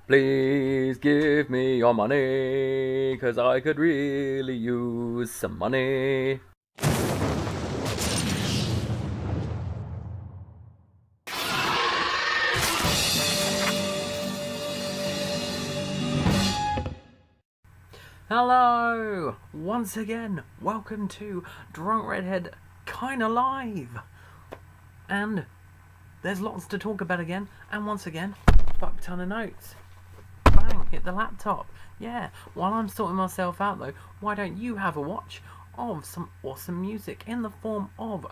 Please give me your money, 'cause I could really use some money. Hello! Once again, welcome to Drunk Redhead Kinda Live! And there's lots to talk about again, and once again, fuck ton of notes. Bang, hit the laptop. Yeah, while I'm sorting myself out though, why don't you have a watch of some awesome music in the form of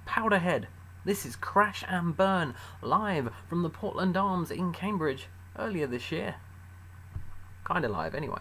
Powderhead. This is Crash and Burn, live from the Portland Arms in Cambridge earlier this year. Kinda live anyway.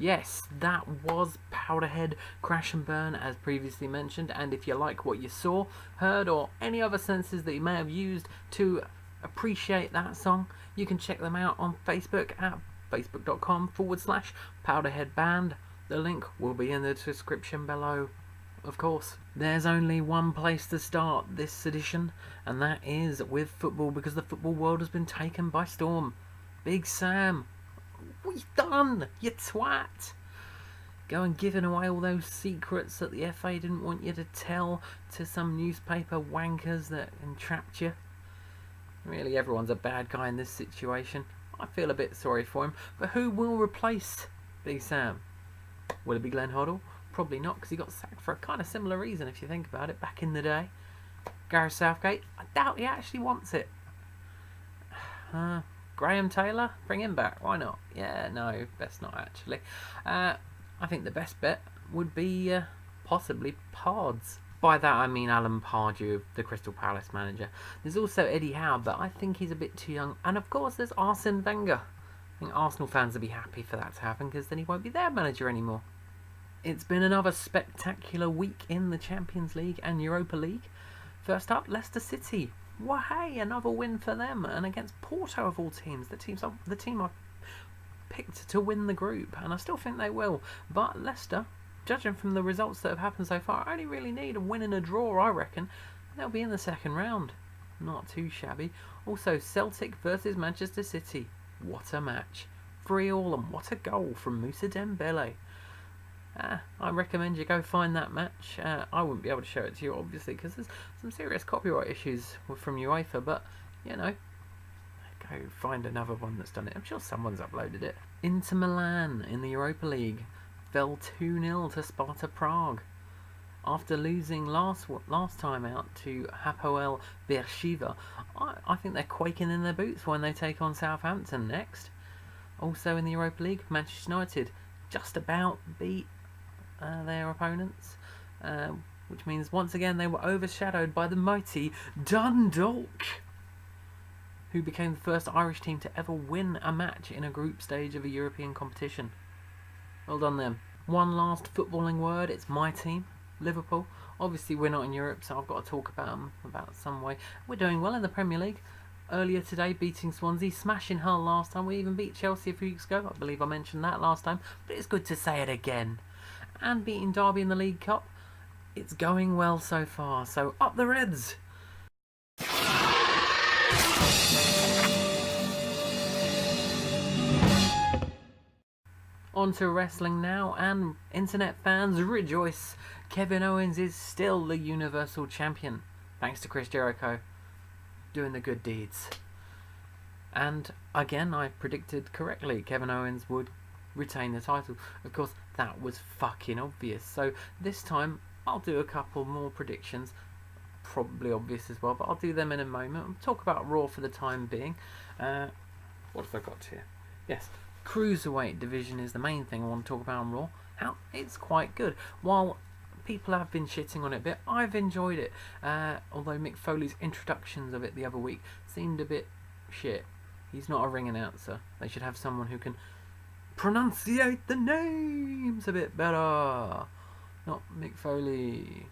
Yes, that was Powderhead Crash and Burn, as previously mentioned, and if you like what you saw, heard, or any other senses that you may have used to appreciate that song, you can check them out on Facebook at facebook.com/PowderheadBand. The link will be in the description below. Of course, there's only one place to start this edition, and that is with football, because the football world has been taken by storm. Big Sam, what you done, you twat? Going giving away all those secrets that the FA didn't want you to tell to some newspaper wankers that entrapped you. Really, everyone's a bad guy in this situation. I feel a bit sorry for him, but who will replace Big Sam? Will it be Glenn Hoddle? Probably not, because he got sacked for a kind of similar reason, if you think about it, back in the day. Gareth Southgate? I doubt he actually wants it. Graham Taylor? Bring him back. Why not? Yeah, no, best not actually. I think the best bet would be possibly Pards. By that I mean Alan Pardew, the Crystal Palace manager. There's also Eddie Howe, but I think he's a bit too young. And of course there's Arsene Wenger. I think Arsenal fans will be happy for that to happen, because then he won't be their manager anymore. It's been another spectacular week in the Champions League and Europa League. First up, Leicester City. Well, hey, another win for them, and against Porto of all teams, the team I picked to win the group, and I still think they will. But Leicester, judging from the results that have happened so far, only really need a win and a draw, I reckon. They'll be in the second round. Not too shabby. Also, Celtic versus Manchester City. What a match. 3-3, and what a goal from Moussa Dembele. I recommend you go find that match. I wouldn't be able to show it to you, obviously, because there's some serious copyright issues from UEFA, but, you know, go find another one that's done it. I'm sure someone's uploaded it. Inter Milan in the Europa League fell 2-0 to Sparta Prague. After losing last time out to Hapoel Beersheva, I think they're quaking in their boots when they take on Southampton next. Also in the Europa League, Manchester United just about beat their opponents, which means once again they were overshadowed by the mighty Dundalk, who became the first Irish team to ever win a match in a group stage of a European competition. Well done them. One last footballing word, it's my team, Liverpool. Obviously we're not in Europe, so I've got to talk about them about some way. We're doing well in the Premier League. Earlier today, beating Swansea, smashing Hull last time. We even beat Chelsea a few weeks ago. I believe I mentioned that last time, but it's good to say it again. And beating Derby in the League Cup. It's going well so far, so up the Reds! On to wrestling now, and internet fans rejoice. Kevin Owens is still the Universal Champion, thanks to Chris Jericho doing the good deeds. And again, I predicted correctly, Kevin Owens would retain the title. Of course, that was fucking obvious. So this time, I'll do a couple more predictions. Probably obvious as well, but I'll do them in a moment. I'll talk about Raw for the time being. What have I got here? Yes, Cruiserweight division is the main thing I want to talk about on Raw. How it's quite good. While people have been shitting on it a bit, I've enjoyed it. Although Mick Foley's introductions of it the other week seemed a bit shit. He's not a ring announcer. They should have someone who can pronunciate the names a bit better. Not Mick Foley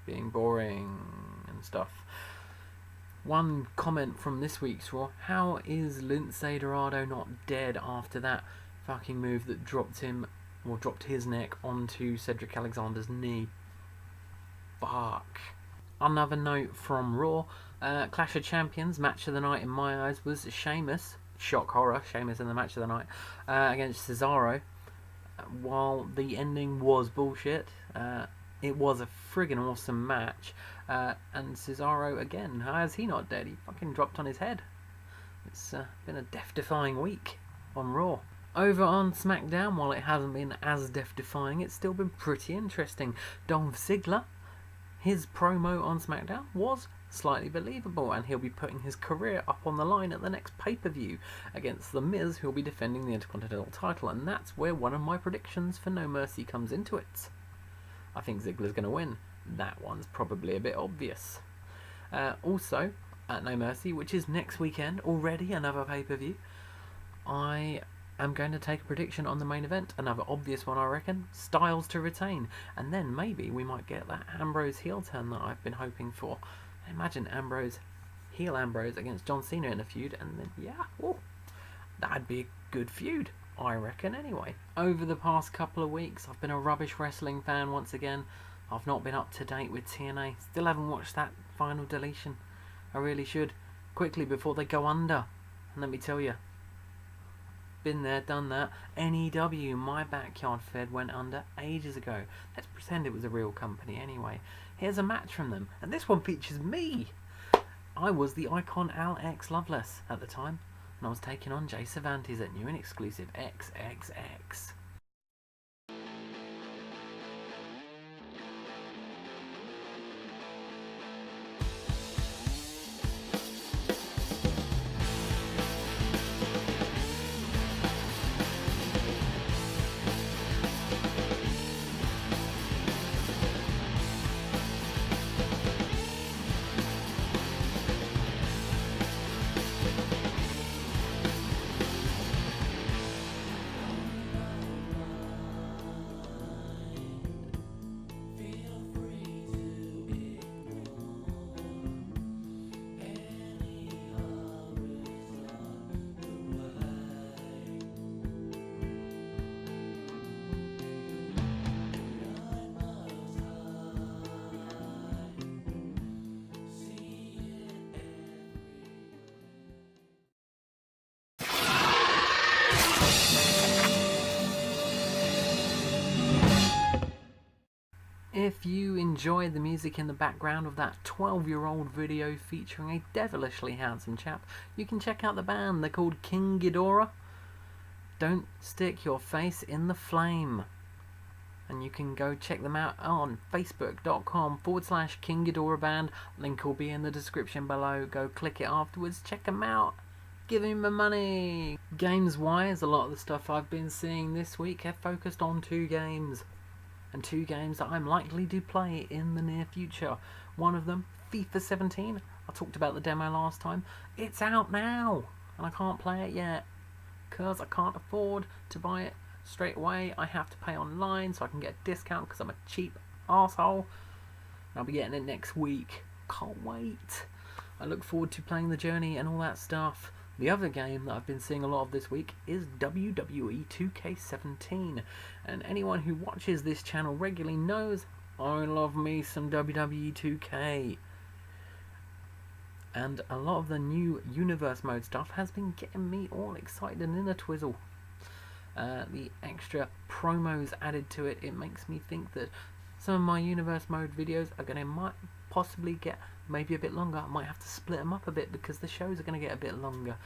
being boring and stuff. One comment from this week's Raw: how is Lince Dorado not dead after that fucking move that dropped his neck onto Cedric Alexander's knee? Fuck. Another note from Raw: Clash of Champions match of the night in my eyes was Sheamus. Shock horror, Sheamus in the match of the night against Cesaro. While the ending was bullshit, it was a friggin' awesome match. And Cesaro, again, how is he not dead? He fucking dropped on his head. It's been a death-defying week on Raw. Over on SmackDown, while it hasn't been as death-defying, it's still been pretty interesting. Dolph Ziggler, his promo on SmackDown was slightly believable, and he'll be putting his career up on the line at the next pay-per-view against The Miz, who'll be defending the Intercontinental title, and that's where one of my predictions for No Mercy comes into it. I think Ziggler's going to win. That one's probably a bit obvious. Also, at No Mercy, which is next weekend, already another pay-per-view, I am going to take a prediction on the main event. Another obvious one, I reckon. Styles to retain. And then maybe we might get that Ambrose heel turn that I've been hoping for. Imagine heel Ambrose against John Cena in a feud, and then, yeah, whoa, that'd be a good feud, I reckon, anyway. Over the past couple of weeks, I've been a rubbish wrestling fan once again. I've not been up to date with TNA. Still haven't watched that final deletion. I really should. Quickly before they go under. And let me tell you, been there, done that. NEW, my backyard fed, went under ages ago. Let's pretend it was a real company anyway. Here's a match from them, and this one features me. I was the Icon Alex Loveless at the time, and I was taking on Jay Cervantes at new and exclusive XXX. If you enjoy the music in the background of that 12-year-old video featuring a devilishly handsome chap, you can check out the band. They're called King Ghidorah. Don't stick your face in the flame. And you can go check them out on facebook.com/King Ghidorah Band. Link will be in the description below. Go click it afterwards. Check them out. Give him my money. Games-wise, a lot of the stuff I've been seeing this week have focused on 2 games. And 2 games that I'm likely to play in the near future. One of them, FIFA 17. I talked about the demo last time. It's out now, and I can't play it yet because I can't afford to buy it straight away. I have to pay online so I can get a discount because I'm a cheap arsehole. And I'll be getting it next week. Can't wait. I look forward to playing the journey and all that stuff. The other game that I've been seeing a lot of this week is WWE 2K17, and anyone who watches this channel regularly knows I love me some WWE 2K. And a lot of the new universe mode stuff has been getting me all excited and in a twizzle. The extra promos added to it, it makes me think that some of my universe mode videos are going to might possibly get maybe a bit longer. I might have to split them up a bit because the shows are going to get a bit longer.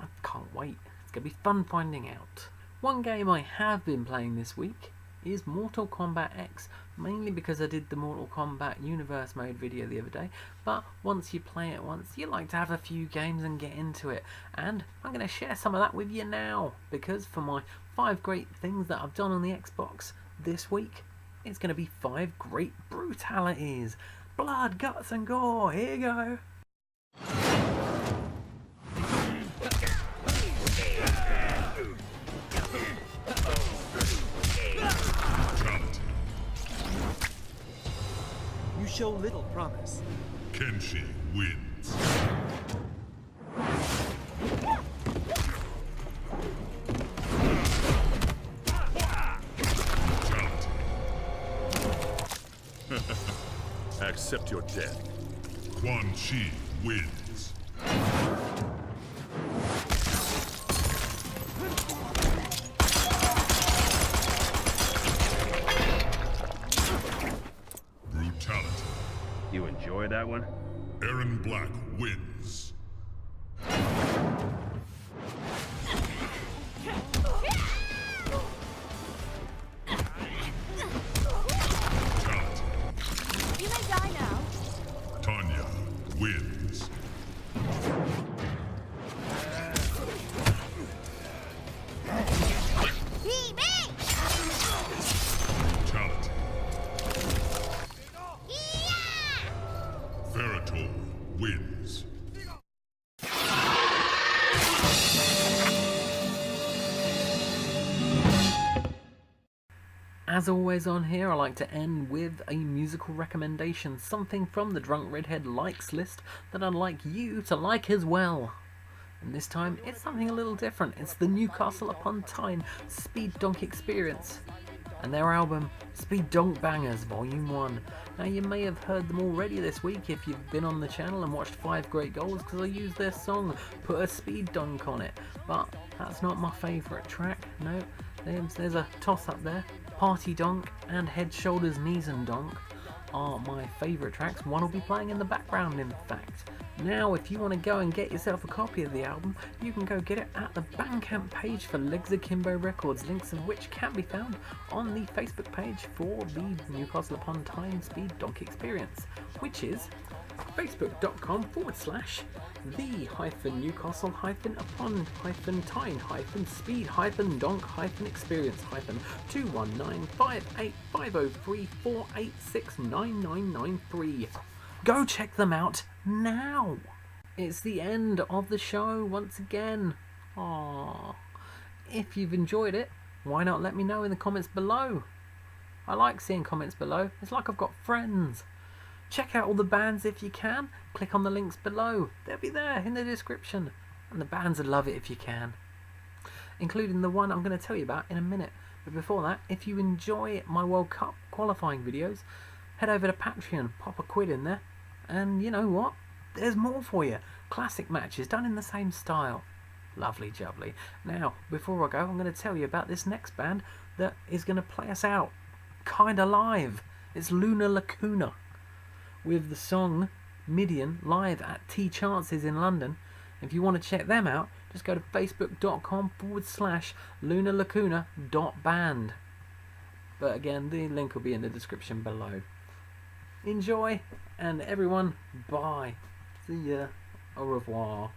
I can't wait. It's going to be fun finding out. One game I have been playing this week is Mortal Kombat X, mainly because I did the Mortal Kombat Universe Mode video the other day. But once you play it once, you like to have a few games and get into it. And I'm going to share some of that with you now, because for my 5 great things that I've done on the Xbox this week, it's going to be 5 great brutalities. Blood, guts and gore, here you go. You show little promise. Kenshi wins. Accept your death. Quan Chi wins. Brutality. You enjoy that one? Aaron Black wins. You may die now. Tanya wins. Brutality. Veritor wins. As always on here, I like to end with a musical recommendation, something from the Drunk Redhead likes list that I'd like you to like as well. And this time, it's something a little different. It's the Newcastle upon Tyne Speed Donk Experience and their album Speed Donk Bangers Volume 1. Now you may have heard them already this week if you've been on the channel and watched 5 Great Goals, because I used their song Put a Speed Donk on it. But that's not my favourite track. No, there's a toss up there. Party Donk and Head, Shoulders, Knees and Donk are my favourite tracks. One will be playing in the background, in fact. Now, if you want to go and get yourself a copy of the album, you can go get it at the Bandcamp page for Legs Akimbo Records, links of which can be found on the Facebook page for the Newcastle upon Tyne Speed Donk Experience, which is facebook.com/the-Newcastle-Tyne-Speed-Donk-Experience, 219-58503-486-9993. Go check them out now. It's the end of the show once again. Aww. If you've enjoyed it, why not let me know in the comments below? I like seeing comments below. It's like I've got friends. Check out all the bands if you can. Click on the links below. They'll be there in the description. And the bands would love it if you can. Including the one I'm going to tell you about in a minute. But before that, if you enjoy my World Cup qualifying videos, head over to Patreon, pop a quid in there. And you know what? There's more for you. Classic matches done in the same style. Lovely jubbly. Now, before I go, I'm going to tell you about this next band that is going to play us out. Kinda live. It's Luna Lacuna, with the song Midian live at TxNxUxTxSxDxE in London. If you want to check them out, just go to facebook.com/lunalacuna.band. But again, the link will be in the description below. Enjoy, and everyone, bye. See ya. Au revoir.